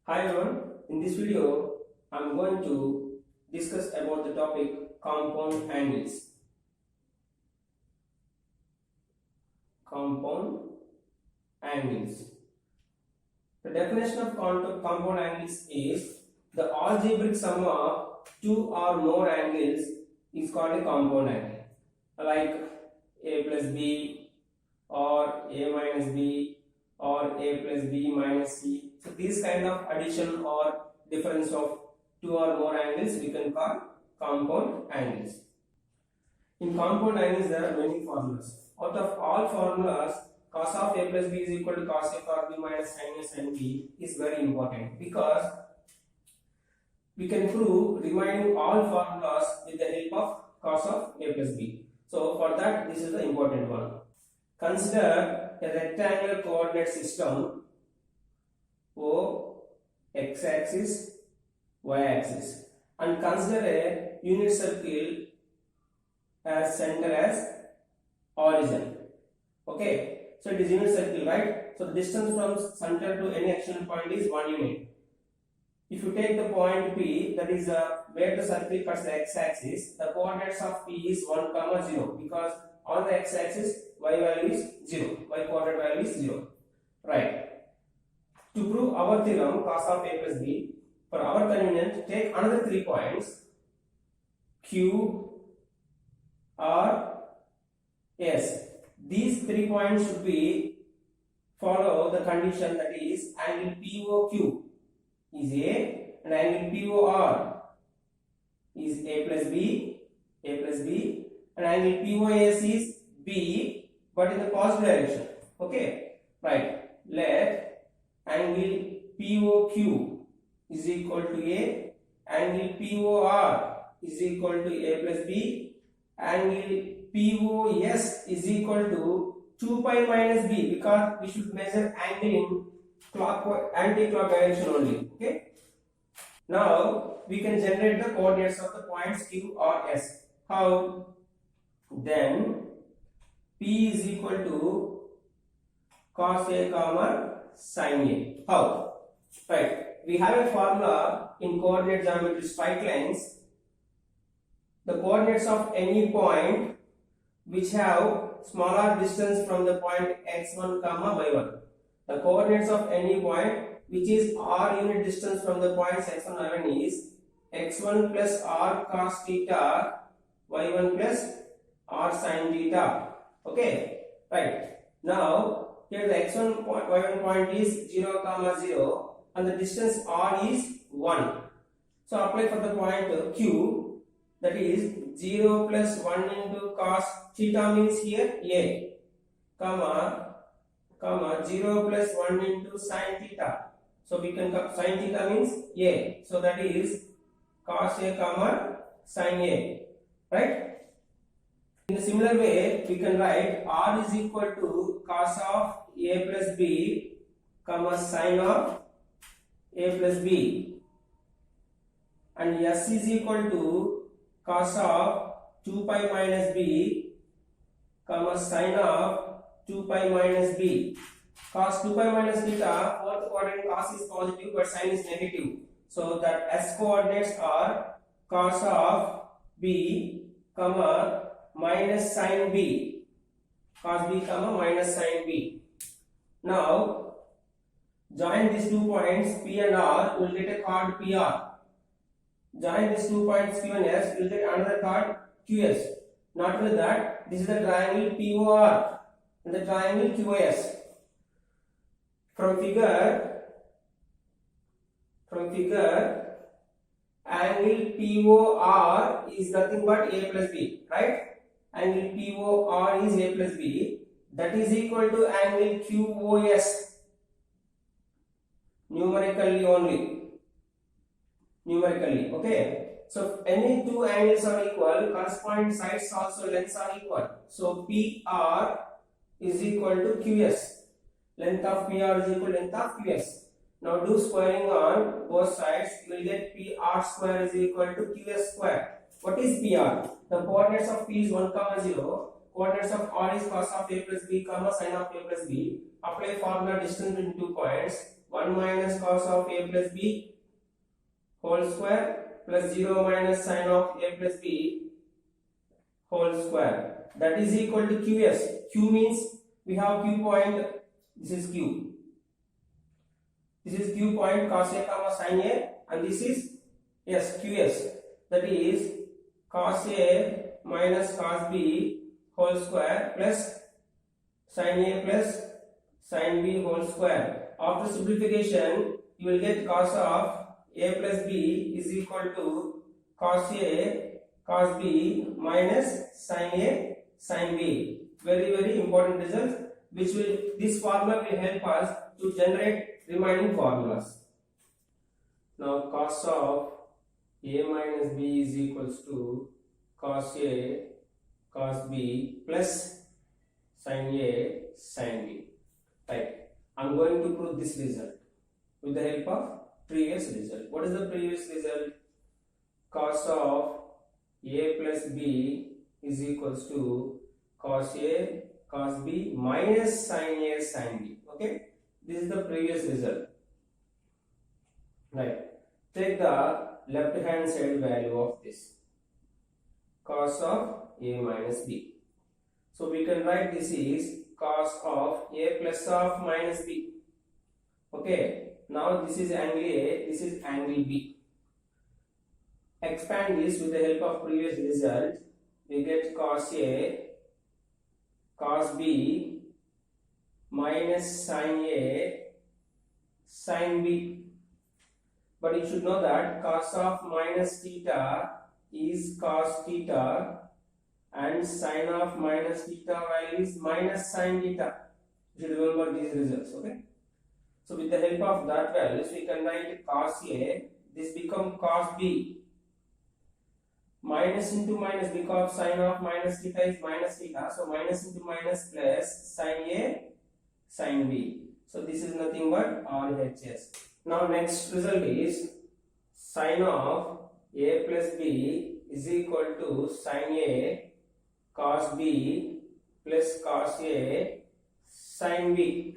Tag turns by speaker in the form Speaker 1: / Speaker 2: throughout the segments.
Speaker 1: Hi everyone, in this video I am going to discuss about the topic compound angles. Compound angles. The definition of compound angles is the algebraic sum of two or more angles is called a compound angle, like a plus b or a minus b or a plus b minus c. So these kind of addition or difference of two or more angles we can call compound angles. In compound angles there are many formulas. Out of all formulas, cos of a plus b is equal to cos a cos b minus sin a sin b is very important because we can prove remaining all formulas with the help of cos of a plus b. So for that this is the important one. Consider a rectangular coordinate system O, x-axis, y-axis, and consider a unit circle as center as origin. Okay, so it is unit circle, right? So the distance from center to any external point is 1 unit. If you take the point P, that is where the circle cuts the x-axis, the coordinates of P is 1, 0 because on the x-axis y value is 0, y coordinate value is 0, right? To prove our theorem cos of a plus b, for our convenience take another 3 points Q, R, S. These 3 points should be follow the condition, that is angle POQ is A and angle POR is A plus B and angle POS is B but in the positive direction. Okay, right. Let angle POQ is equal to A, angle POR is equal to A plus B, angle POS is equal to 2 pi minus B because we should measure angle in clockwise anti-clock direction only. Okay. Now we can generate the coordinates of the points Q or S. How? Then P is equal to cos A comma sin A. How? Right. We have a formula in coordinate geometry, straight lines. The coordinates of any point which have smaller distance from the point x1 comma y1. The coordinates of any point which is r unit distance from the points x1 y1 is x1 plus r cos theta, y1 plus r sin theta. Okay, right. Now here the x1 point, y1 point is 0 comma 0 and the distance r is 1. So apply for the point Q, that is 0 plus 1 into cos theta means here A, comma 0 plus 1 into sin theta. So we can sin theta means A. So that is cos A comma sin A, right? In a similar way, we can write R is equal to cos of A plus B, comma sin of A plus B, and S is equal to cos of 2 pi minus B, comma sin of 2 pi minus B. Cos 2 pi minus theta, fourth coordinate cos is positive but sin is negative. So that S coordinates are cos of B, comma minus sin B, cos B comma minus sin B. Now join these 2 points P and R, you will get a chord PR. Join these 2 points Q and S, you will get another chord QS. Not only that, this is the triangle POR and the triangle QS. From figure, angle POR is nothing but A plus B, right? Angle POR is A plus B, that is equal to angle QOS, numerically only, okay? So any two angles are equal, corresponding sides also lengths are equal. So PR is equal to QS, length of PR is equal to length of QS. Now do squaring on both sides, you will get PR square is equal to QS square. What is PR? The coordinates of P is 1, 0. Coordinates of R is cos of A plus B, comma sin of A plus B. Apply formula distance between 2 points. 1 minus cos of a plus b whole square plus 0 minus sin of a plus b whole square, that is equal to qs. Q means we have q point, this is q. This is q point cos a comma sin a, and this is yes qs, that is cos a minus cos b whole square plus sin a plus sin b whole square. After simplification, you will get cos of a plus b is equal to cos a cos b minus sin a sin b. Very important result, which will, this formula will help us to generate remaining formulas. Now cos of a minus b is equals to cos a cos b plus sin a sin b. Right. I am going to prove this result with the help of previous result. What is the previous result? Cos of a plus b is equals to cos a cos b minus sin a sin b. Okay, this is the previous result. Right. Take the left hand side value of this cos of a minus b. So we can write this is cos of a plus of minus b. Okay, now this is angle A, this is angle B. Expand this with the help of previous result. We get cos A cos B minus sin A sin B. But you should know that cos of minus theta is cos theta and sin of minus theta value is minus sin theta. You should remember these results. Okay. So with the help of that values, we can write cos A. This become cos B. Minus into minus, because sin of minus theta is minus theta. So minus into minus plus sin A sin B. So this is nothing but RHS. Now next result is sin of A plus B is equal to sin A cos B plus cos A sin B.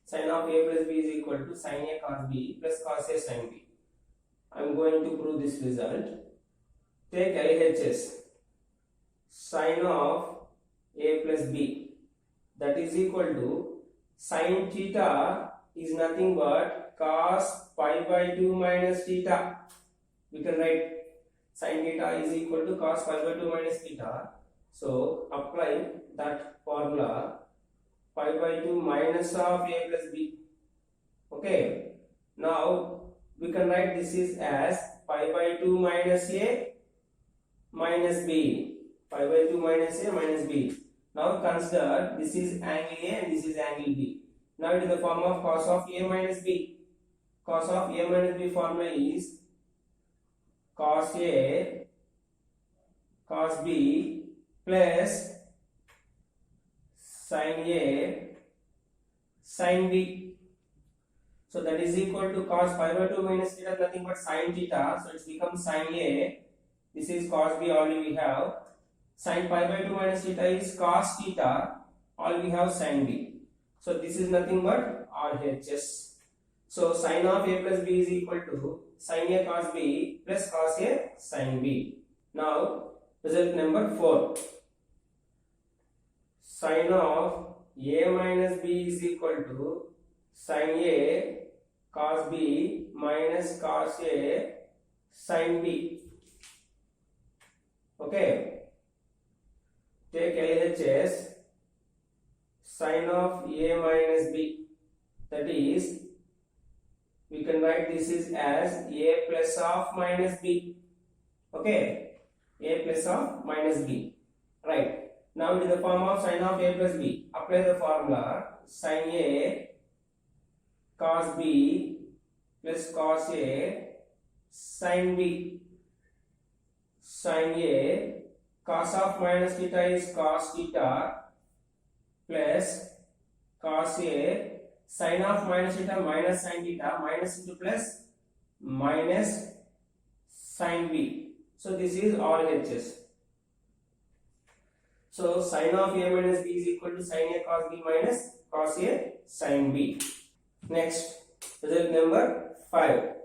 Speaker 1: Sin of A plus B is equal to sin A cos B plus cos A sin B. I am going to prove this result. Take LHS. Sin of A plus B, that is equal to sin theta is nothing but cos pi by 2 minus theta. We can write sin theta is equal to cos pi by 2 minus theta. So apply that formula, pi by 2 minus of A plus B. Okay. Now we can write this is as pi by 2 minus A minus B. Pi by 2 minus A minus B. Now consider this is angle A and this is angle B. Now it is the form of cos of A minus B. Cos of A minus B formula is cos A cos B plus sin A sin B. So that is equal to cos pi by 2 minus theta, nothing but sin theta. So it becomes sin A. This is cos B, already we have. Sin pi by 2 minus theta is cos theta, all we have sin B. So this is nothing but RHS. So sin of A plus B is equal to sin A cos B plus cos A sin B. Now result number 4. Sin of A minus B is equal to sin A cos B minus cos A sin B. Okay. Take LHS. Sin of A minus B, that is, we can write this is as A plus of minus B. Okay, A plus of minus B. Right. Now it is the form of sin of A plus B. Apply the formula sin A cos B plus cos A sin B. Sin A cos of minus theta is cos theta plus cos A sin of minus theta minus sin theta, minus into plus minus sin B. So this is RHS. So sin of A minus B is equal to sin A cos B minus cos A sin B. Next, Result number 5.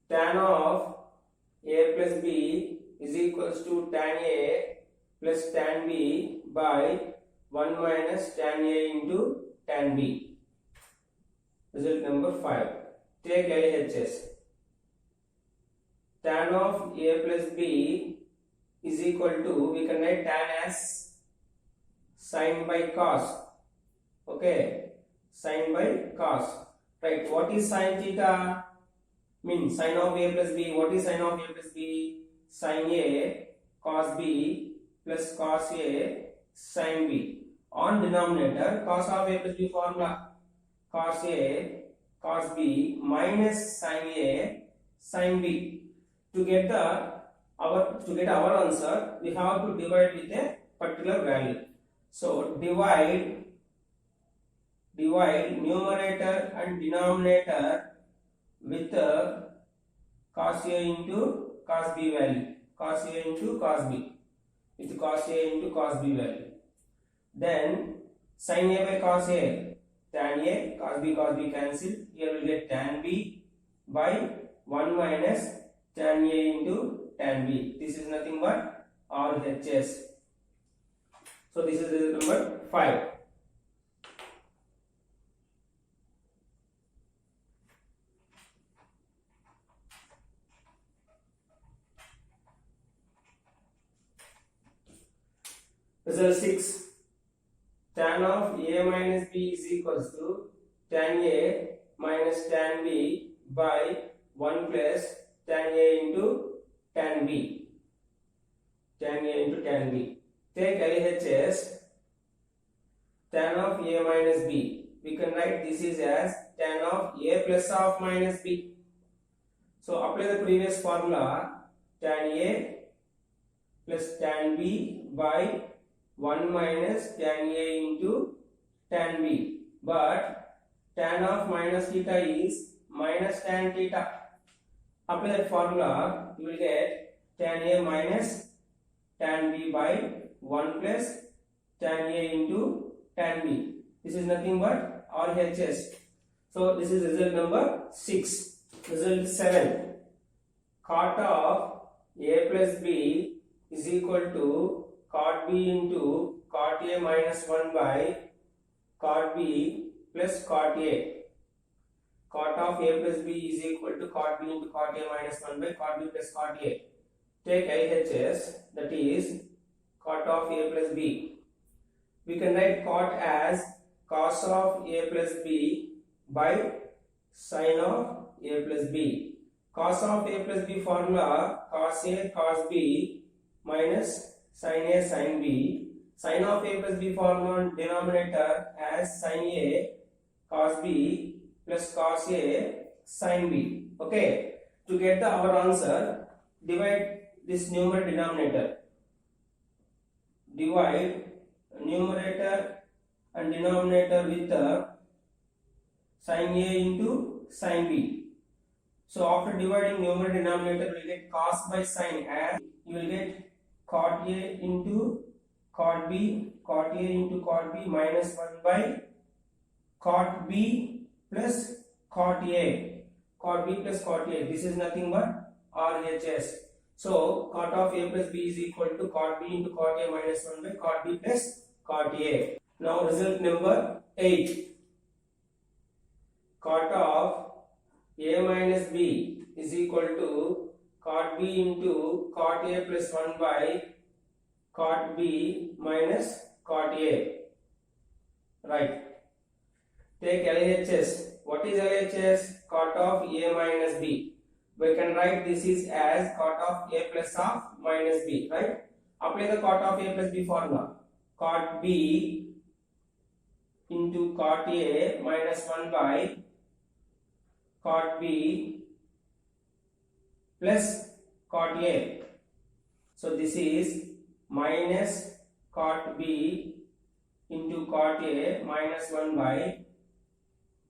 Speaker 1: Tan of a plus b is equals to tan a plus tan b by 1 minus tan a into tan b. Result number 5. Take LHS. Tan of a plus b is equal to, we can write tan as sin by cos. Okay, sin by cos. Right, what is sin theta? Means sin of a plus b. What is sin of a plus b? Sin a cos b plus cos a sin b. On denominator, cos of a plus b formula, cos a cos b minus sin a sin b. To get our answer, we have to divide with a particular value. So divide numerator and denominator with cos a into cos b value, cos a into cos b, with cos a into cos b value. Then sin a by cos a, tan a, cos b cancel. Here we will get tan b by 1 minus tan a into tan b. This is nothing but RHS. So this is result number 5. Result 6. Tan of a minus b is equals to tan a minus tan b by 1 plus tan a into tan b. Tan a into tan b. Take LHS. Tan of a minus b. We can write this is as tan of a plus of minus b. So apply the previous formula, tan a plus tan b by 1 minus tan a into tan b. But tan of minus theta is minus tan theta. Apply that formula, you will get tan a minus tan b by 1 plus tan a into tan b. This is nothing but RHS. So this is result number 6. Result 7. Cot of a plus b is equal to cot b into cot a minus 1 by cot b plus cot a. Cot of a plus b is equal to cot b into cot a minus 1 by cot b plus cot a. Take LHS, that is cot of a plus b. We can write cot as cos of a plus b by sin of a plus b. Cos of a plus b formula, cos a cos b minus sin a sin b. Sin of a plus b formula denominator as sin a cos b plus cos a sin b. Okay, to get our answer, divide this numerator denominator. Divide numerator and denominator with sin a into sin b. So after dividing numerator denominator, we will get cos by sin, and you will get cot a into cot b, cot a into cot b minus 1 by cot b plus cot a, cot b plus cot a. This is nothing but RHS. So cot of a plus b is equal to cot b into cot a minus 1 by cot b plus cot a. Now result number 8. Cot of a minus b is equal to cot b into cot a plus 1 by cot b minus cot a. Right. Take LHS. What is LHS? Cot of a minus b. We can write this is as cot of a plus of minus b. Right. Apply the cot of a plus b formula. Cot b into cot a minus 1 by cot b plus cot a. So this is minus cot b into cot a minus 1 by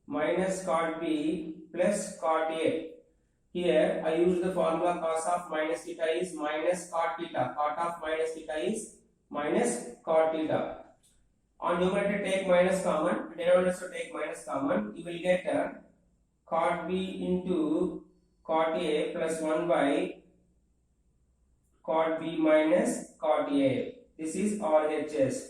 Speaker 1: minus cot b plus cot a. Here I use the formula cos of minus theta is minus cot theta. Cot of minus theta is minus cot theta. On numerator take minus common, denominator also take minus common. You will get cot B into cot A plus 1 by cot B minus cot A. This is RHS.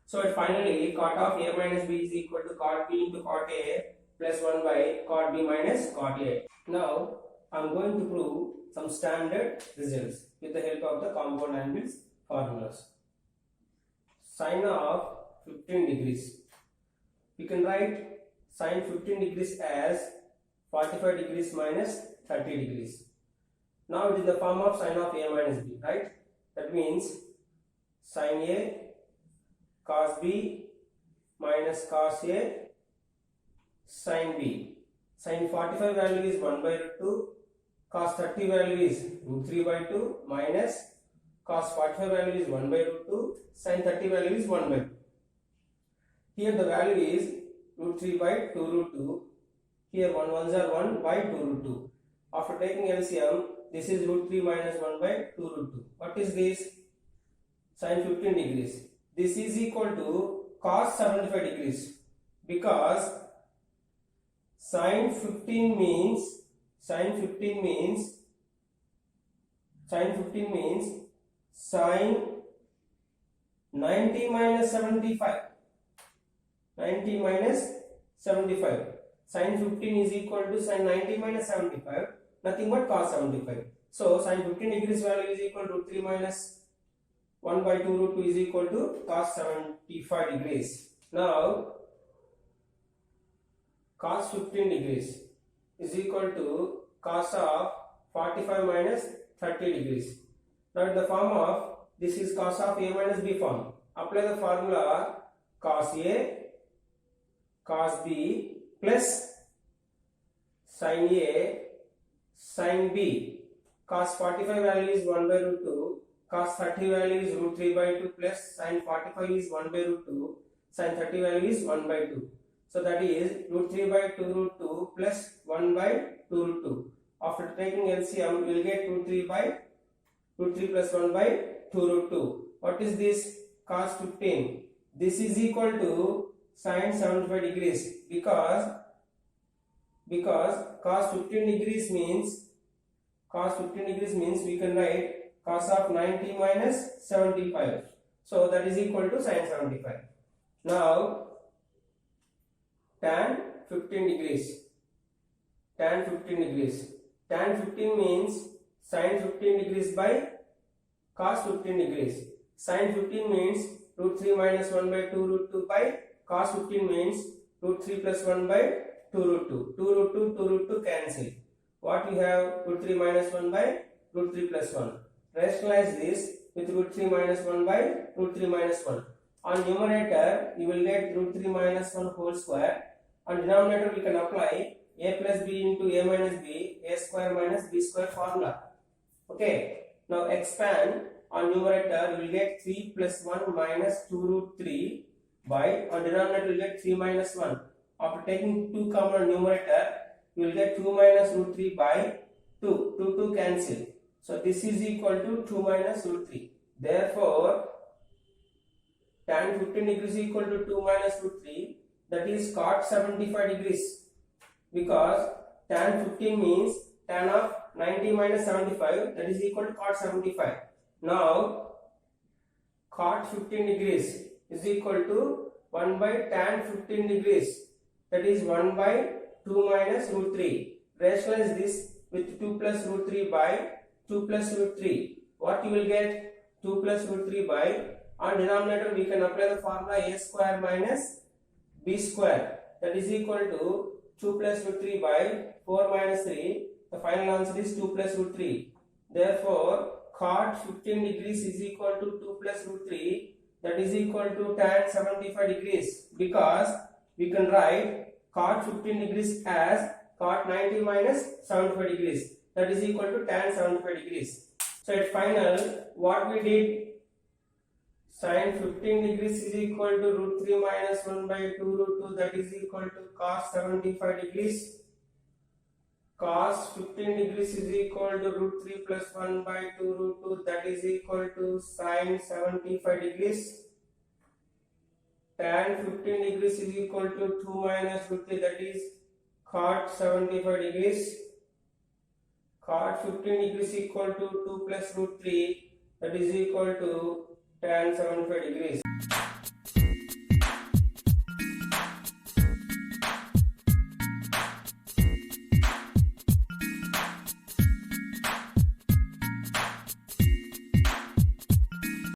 Speaker 1: So finally cot of A minus B is equal to cot B into cot A plus 1 by cot B minus cot A. Now I am going to prove some standard results with the help of the compound angles formulas. Sine of 15 degrees. We can write sine 15 degrees as 45 degrees minus 30 degrees. Now it is the form of sine of A minus B, right? That means sine A cos B minus cos A sine B. Sine 45 value is 1 by root 2, cos 30 value is root 3 by 2 minus cos 45 value is 1 by root 2, sine 30 value is 1 by 2. Here the value is root 3 by 2 root 2. Here 1 ones are 1 by 2 root 2. After taking LCM, this is root 3 minus 1 by 2 root 2. What is this? Sine 15 degrees. This is equal to cos 75 degrees because sine 15 means sine 90 minus 75. 90 minus 75. Sine 15 is equal to sine 90 minus 75, nothing but cos 75. So sine 15 degrees value is equal to root 3 minus 1 by 2 root 2 is equal to cos 75 degrees. Now cos 15 degrees is equal to cos of 45 minus 30 degrees. Now in the form of, this is cos of A minus B form. Apply the formula cos A cos B plus sin A sin B. Cos 45 value is 1 by root 2, cos 30 value is root 3 by 2 plus sin 45 is 1 by root 2, sin 30 value is 1 by 2. So that is root 3 by 2 root 2 plus 1 by 2 root 2. After taking LCM, we will get root 3 by root 3 plus 1 by 2 root 2. What is this? Cos 15. This is equal to sin 75 degrees because cos 15 degrees means we can write cos of 90 minus 75. So that is equal to sin 75. Now tan 15 degrees. Tan 15 means sin 15 degrees by cos 15 degrees. Sin 15 means root 3 minus 1 by 2 root 2 by cos 15 means root 3 plus 1 by 2 root 2. 2 root 2, 2 root 2 cancel. What you have? Root 3 minus 1 by root 3 plus 1. Rationalize this with root 3 minus 1 by root 3 minus 1. On numerator, you will get root 3 minus 1 whole square. On denominator, we can apply A plus B into A minus B, A square minus B square formula. Okay. Now expand. On numerator, you will get 3 plus 1 minus 2 root 3 by, on denominator, you will get 3 minus 1. After taking 2 common numerator, you will get 2 minus root 3 by 2. 2 cancel. So this is equal to 2 minus root 3. Therefore, tan 15 degrees is equal to 2 minus root 3. That is cot 75 degrees. Because tan 15 means tan of 90 minus 75, that is equal to cot 75. Now cot 15 degrees is equal to 1 by tan 15 degrees, that is 1 by 2 minus root 3. Rationalize this with 2 plus root 3 by 2 plus root 3. What you will get? 2 plus root 3 by, on denominator we can apply the formula A square minus B square, that is equal to 2 plus root 3 by 4 minus 3. The final answer is 2 plus root 3. Therefore cot 15 degrees is equal to 2 plus root 3, that is equal to tan 75 degrees, because we can write cot 15 degrees as cot 90 minus 75 degrees, that is equal to tan 75 degrees. So at final, what we did, sin 15 degrees is equal to root 3 minus 1 by 2 root 2, that is equal to cos 75 degrees. Cos 15 degrees is equal to root 3 plus 1 by 2 root 2, that is equal to sin 75 degrees. Tan 15 degrees is equal to 2 minus root 3, that is cot 75 degrees, cot 15 degrees equal to 2 plus root 3, that is equal to tan 75 degrees.